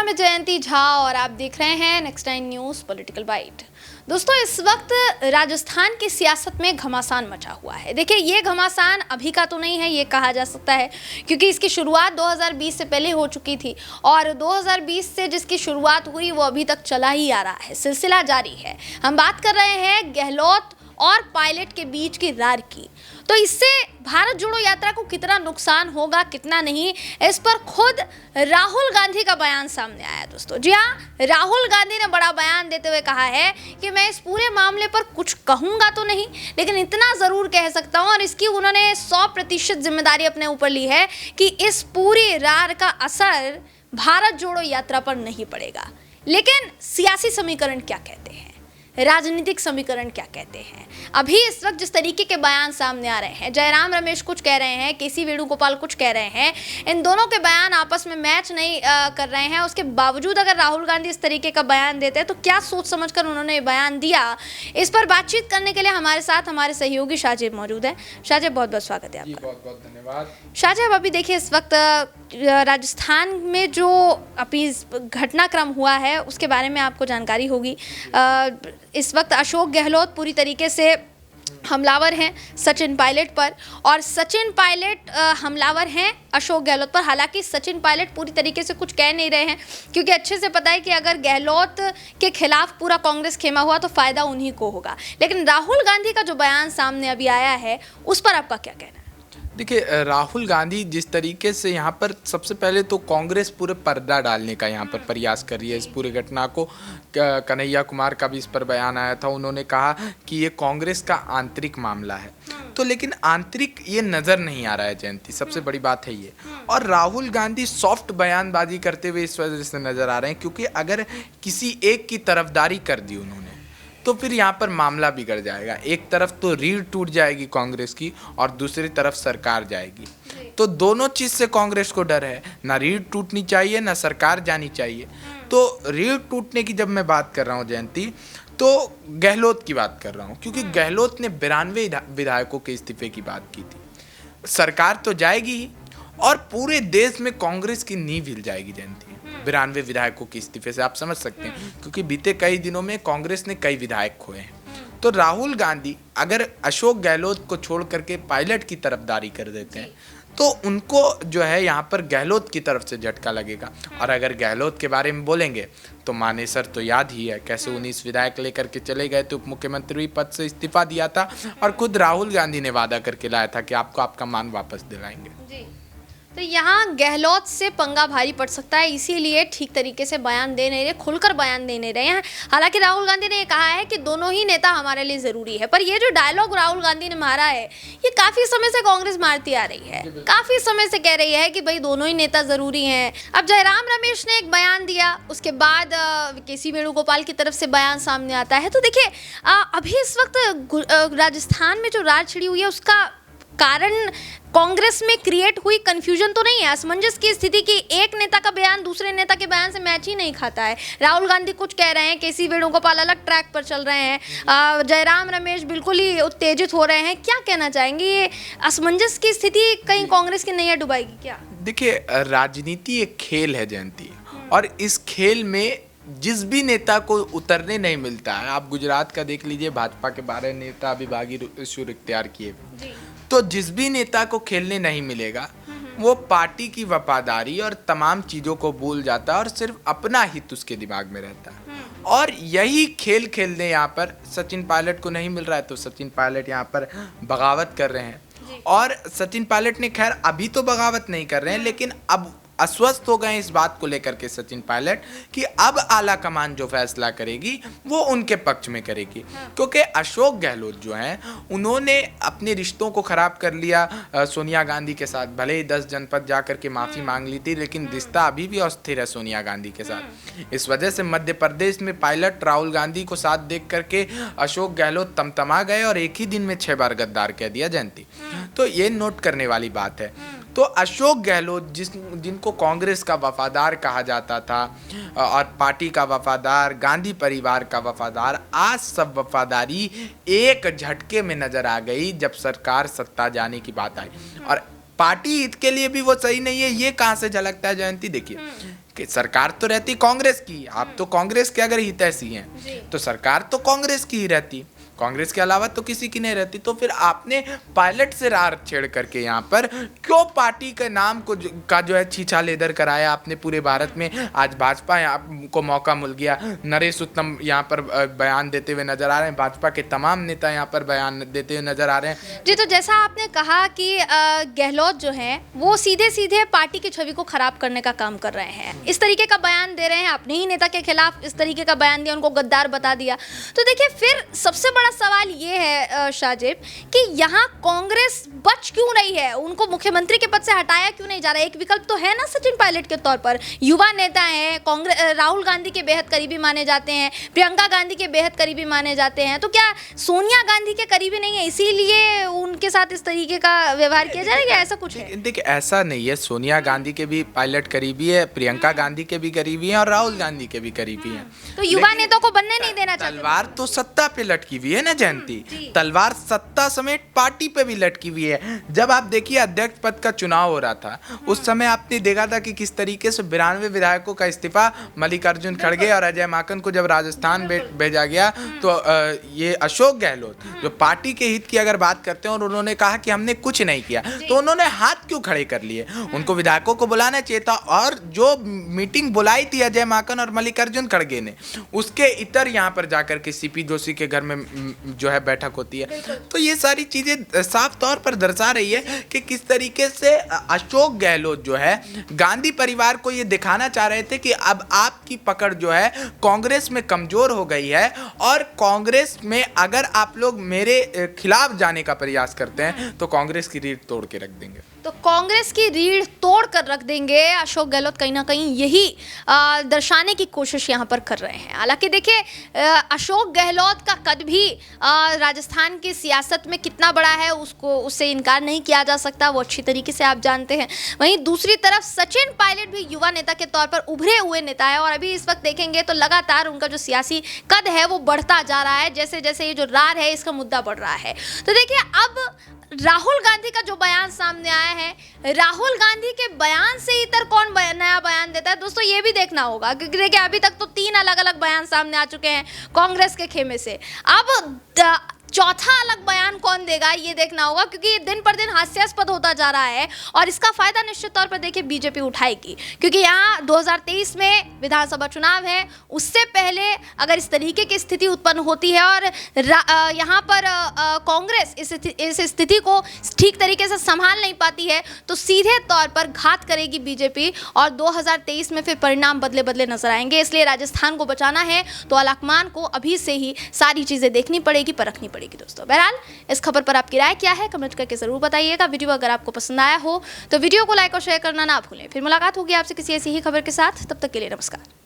नाम है जयंती झा और आप देख रहे हैं नेक्स्ट 9 न्यूज़ पॉलिटिकल बाइट। दोस्तों, इस वक्त राजस्थान की सियासत में घमासान मचा हुआ है। देखिए, ये घमासान अभी का तो नहीं है, ये कहा जा सकता है, क्योंकि इसकी शुरुआत 2020 से पहले हो चुकी थी और 2020 से जिसकी शुरुआत हुई वो अभी तक चला ही आ रहा है, सिलसिला जारी है। हम बात कर रहे हैं गहलोत और पायलट के बीच की रार की। तो इससे भारत जोड़ो यात्रा को कितना नुकसान होगा, कितना नहीं, इस पर खुद राहुल गांधी का बयान सामने आया। दोस्तों, जी हाँ, राहुल गांधी ने बड़ा बयान देते हुए कहा है कि मैं इस पूरे मामले पर कुछ कहूंगा तो नहीं, लेकिन इतना ज़रूर कह सकता हूं, और इसकी उन्होंने 100% जिम्मेदारी अपने ऊपर ली है कि इस पूरी रार का असर भारत जोड़ो यात्रा पर नहीं पड़ेगा। लेकिन सियासी समीकरण क्या कहते हैं, राजनीतिक समीकरण क्या कहते हैं? अभी इस वक्त जिस तरीके के बयान सामने आ रहे हैं, जयराम रमेश कुछ कह रहे हैं, केसी वेणुगोपाल कुछ कह रहे हैं, इन दोनों के बयान आपस में मैच नहीं कर रहे हैं। उसके बावजूद अगर राहुल गांधी इस तरीके का बयान देते हैं तो क्या सोच समझकर उन्होंने ये बयान दिया, इस पर बातचीत करने के लिए हमारे साथ हमारे सहयोगी शाहजेब मौजूद हैं। शाहजेब, बहुत बहुत स्वागत है आपका। बहुत बहुत धन्यवाद। शाहजेब, अभी देखिए, इस वक्त राजस्थान में जो अभी घटनाक्रम हुआ है उसके बारे में आपको जानकारी होगी। इस वक्त अशोक गहलोत पूरी तरीके से हमलावर हैं सचिन पायलट पर, और सचिन पायलट हमलावर हैं अशोक गहलोत पर। हालांकि सचिन पायलट पूरी तरीके से कुछ कह नहीं रहे हैं, क्योंकि अच्छे से पता है कि अगर गहलोत के खिलाफ पूरा कांग्रेस खेमा हुआ तो फायदा उन्हीं को होगा। लेकिन राहुल गांधी का जो बयान सामने अभी आया है उस पर आपका क्या कहना है? देखिए, राहुल गांधी जिस तरीके से यहाँ पर सबसे पहले तो कांग्रेस पूरे पर्दा डालने का यहाँ पर प्रयास कर रही है इस पूरी घटना को। कन्हैया कुमार का भी इस पर बयान आया था, उन्होंने कहा कि ये कांग्रेस का आंतरिक मामला है। तो लेकिन आंतरिक ये नज़र नहीं आ रहा है जयंती, सबसे बड़ी बात है ये। और राहुल गांधी सॉफ्ट बयानबाजी करते हुए इस वजह से नज़र आ रहे हैं, क्योंकि अगर किसी एक की तरफदारी कर दी उन्होंने तो फिर यहाँ पर मामला बिगड़ जाएगा। एक तरफ तो रीढ़ टूट जाएगी कांग्रेस की और दूसरी तरफ सरकार जाएगी। तो दोनों चीज़ से कांग्रेस को डर है, ना रीढ़ टूटनी चाहिए ना सरकार जानी चाहिए। तो रीढ़ टूटने की जब मैं बात कर रहा हूँ जयंती, तो गहलोत की बात कर रहा हूँ, क्योंकि गहलोत ने 92 विधायकों के इस्तीफे की बात की थी। सरकार तो जाएगी ही और पूरे देश में कांग्रेस की नींव हिल जाएगी जयंती 92 विधायकों के इस्तीफे से। आप समझ सकते हैं, क्योंकि बीते कई दिनों में कांग्रेस ने कई विधायक खोए हैं। तो राहुल गांधी अगर अशोक गहलोत को छोड़ करके पायलट की तरफदारी कर देते हैं तो उनको जो है यहाँ पर गहलोत की तरफ से झटका लगेगा। और अगर गहलोत के बारे में बोलेंगे तो मानेसर तो याद ही है, कैसे 19 विधायक लेकर के चले गए थे, उप मुख्यमंत्री पद से इस्तीफा दिया था और खुद राहुल गांधी ने वादा करके लाया था कि आपको आपका मान वापस दिलाएंगे। तो यहाँ गहलोत से पंगा भारी पड़ सकता है, इसीलिए ठीक तरीके से बयान दे नहीं रहे, खुलकर बयान दे नहीं रहे हैं। हालांकि राहुल गांधी ने ये कहा है कि दोनों ही नेता हमारे लिए ज़रूरी है, पर ये जो डायलॉग राहुल गांधी ने मारा है ये काफ़ी समय से कांग्रेस मारती आ रही है, काफ़ी समय से कह रही है कि भाई दोनों ही नेता ज़रूरी हैं। अब जयराम रमेश ने एक बयान दिया, उसके बाद केसी वेणुगोपाल की तरफ से बयान सामने आता है। तो देखिए, अभी इस वक्त राजस्थान में जो रार छिड़ी हुई है उसका कारण कांग्रेस में क्रिएट हुई कंफ्यूजन तो नहीं है, असमंजस की स्थिति की एक नेता का बयान दूसरे नेता के बयान से मैच ही नहीं खाता है। राहुल गांधी कुछ कह रहे हैं, केसी वेणुगोपाल अलग ट्रैक पर चल रहे हैं, जयराम रमेश बिल्कुल ही उत्तेजित हो रहे हैं। क्या कहना चाहेंगे, ये असमंजस की स्थिति कहीं कांग्रेस की नैया डुबाएगी क्या? देखिए, राजनीति एक खेल है जयंती, और इस खेल में जिस भी नेता को उतरने नहीं मिलता है, आप गुजरात का देख लीजिए, भाजपा के 12 नेता अभिभागी शुरू इख्तियार किए, तो जिस भी नेता को खेलने नहीं मिलेगा वो पार्टी की वफादारी और तमाम चीज़ों को भूल जाता है और सिर्फ अपना हित उसके दिमाग में रहता है। और यही खेल खेलने यहाँ पर सचिन पायलट को नहीं मिल रहा है, तो सचिन पायलट यहाँ पर बगावत कर रहे हैं। और सचिन पायलट ने खैर अभी तो बगावत नहीं कर रहे हैं, लेकिन अब अस्वस्थ हो गए इस बात को लेकर के सचिन पायलट कि अब आला कमान जो फैसला करेगी वो उनके पक्ष में करेगी। क्योंकि अशोक गहलोत जो हैं उन्होंने अपने रिश्तों को खराब कर लिया सोनिया गांधी के साथ। भले ही 10 जनपद जा कर के माफ़ी मांग ली थी, लेकिन रिश्ता अभी भी अस्थिर है सोनिया गांधी के साथ। इस वजह से मध्य प्रदेश में पायलट राहुल गांधी को साथ देख करके अशोक गहलोत तमतमा गए और एक ही दिन में 6 बार गद्दार कह दिया जयंती। तो ये नोट करने वाली बात है। तो अशोक गहलोत जिनको कांग्रेस का वफादार कहा जाता था और पार्टी का वफादार, गांधी परिवार का वफादार, आज सब वफादारी एक झटके में नजर आ गई जब सरकार सत्ता जाने की बात आई। और पार्टी हित के लिए भी वो सही नहीं है, ये कहाँ से झलकता है जयंती? देखिए, कि सरकार तो रहती कांग्रेस की, आप तो कांग्रेस के अगर हितैषी हैं तो सरकार तो कांग्रेस की ही रहती, कांग्रेस के अलावा तो किसी की नहीं रहती। तो फिर आपने पायलट से रार छेड़ करके यहाँ पर क्यों पार्टी के नाम को जो है छीछा लेदर कराया आपने पूरे भारत में। आज भाजपा को मौका मिल गया, नरेश उत्तम यहाँ पर बयान देते हुए नजर आ रहे हैं, भाजपा के तमाम नेता यहाँ पर बयान देते हुए नजर आ रहे हैं। जी, तो जैसा आपने कहा कि गहलोत जो है वो सीधे सीधे पार्टी की छवि को खराब करने का काम कर रहे हैं, इस तरीके का बयान दे रहे हैं, अपने ही नेता के खिलाफ इस तरीके का बयान दिया, उनको गद्दार बता दिया। तो देखिए फिर सबसे बड़ा सवाल ये है शाहजेब कि यहाँ कांग्रेस बच क्यों नहीं है, उनको मुख्यमंत्री के पद से हटाया क्यों नहीं जा रहा है। एक विकल्प तो है ना सचिन पायलट के तौर पर, युवा नेता हैं, कांग्रेस राहुल गांधी के बेहद करीबी माने जाते हैं, प्रियंका गांधी के बेहद करीबी माने जाते हैं, तो क्या सोनिया गांधी के करीबी नहीं है इसीलिए उनके साथ इस तरीके का व्यवहार किया जाएगा, ऐसा कुछ है? देखिए ऐसा नहीं है, सोनिया गांधी के भी पायलट करीबी है, प्रियंका गांधी के भी करीबी हैं और राहुल गांधी के भी करीबी हैं। तो युवा नेताओं को बनने नहीं देना चाहिए। तलवार तो सत्ता पे लटकी हुई है ना जयंती, तलवार सत्ता समेत पार्टी पे भी लटकी हुई है। जब आप देखिए अध्यक्ष पद का चुनाव हो रहा था उस समय आपने देखा था कि किस तरीके से 92 विधायकों का इस्तीफा मल्लिकार्जुन खड़गे और अजय माकन को जब राजस्थान भेजा गया तो ये अशोक गहलोत जो पार्टी के हित की अगर बात करते हैं और उन्होंने कहा कि हमने कुछ नहीं किया, तो उन्होंने हाथ क्यों खड़े कर लिए? उनको विधायकों को बुलाना चाहिए था। और जो मीटिंग बुलाई थी अजय माकन और मल्लिकार्जुन खड़गे ने, उसके इतर यहाँ पर जाकर के सीपी जोशी के घर में जो है बैठक होती है। तो ये सारी चीजें साफ तौर पर दर्शा रही है कि किस तरीके से अशोक गहलोत जो है गांधी परिवार को ये दिखाना चाह रहे थे कि अब आपकी पकड़ जो है कांग्रेस में कमजोर हो गई है और कांग्रेस में अगर आप लोग मेरे खिलाफ जाने का प्रयास करते हैं तो कांग्रेस की रीढ़ तोड़ के रख देंगे। तो कांग्रेस की रीढ़ तोड़ कर रख देंगे, अशोक गहलोत कहीं ना कहीं यही दर्शाने की कोशिश यहाँ पर कर रहे हैं। हालांकि देखिए अशोक गहलोत का कद भी राजस्थान की सियासत में कितना बड़ा है उससे इनकार नहीं किया जा सकता, वो अच्छी तरीके से आप जानते हैं। वहीं दूसरी तरफ सचिन पायलट भी युवा नेता के तौर पर उभरे हुए नेता है और अभी इस वक्त देखेंगे तो लगातार उनका जो सियासी कद है वो बढ़ता जा रहा है, जैसे जैसे ये जो रार है इसका मुद्दा बढ़ रहा है। तो देखिए अब राहुल गांधी का जो बयान सामने आया है, राहुल गांधी के बयान से इतर कौन नया बयान देता है दोस्तों, ये भी देखना होगा, क्योंकि देखिए अभी तक तो 3 अलग अलग बयान सामने आ चुके हैं कांग्रेस के खेमे से। अब चौथा अलग बयान कौन देगा ये देखना होगा, क्योंकि ये दिन पर दिन हास्यास्पद होता जा रहा है और इसका फायदा निश्चित तौर पर देखिए बीजेपी उठाएगी, क्योंकि यहाँ 2023 में विधानसभा चुनाव है। उससे पहले अगर इस तरीके की स्थिति उत्पन्न होती है और यहाँ पर कांग्रेस इस स्थिति को ठीक तरीके से संभाल नहीं पाती है तो सीधे तौर पर घात करेगी बीजेपी और 2023 में फिर परिणाम बदले बदले नजर आएंगे। इसलिए राजस्थान को बचाना है तो आलाकमान को अभी से ही सारी चीजें देखनी पड़ेगी, परखनी पड़ेगी दोस्तों। बहरहाल इस खबर पर आपकी राय क्या है कमेंट करके जरूर बताइएगा। वीडियो अगर आपको पसंद आया हो तो वीडियो को लाइक और शेयर करना ना भूलें। फिर मुलाकात होगी आपसे किसी ऐसी ही खबर के साथ, तब तक के लिए नमस्कार।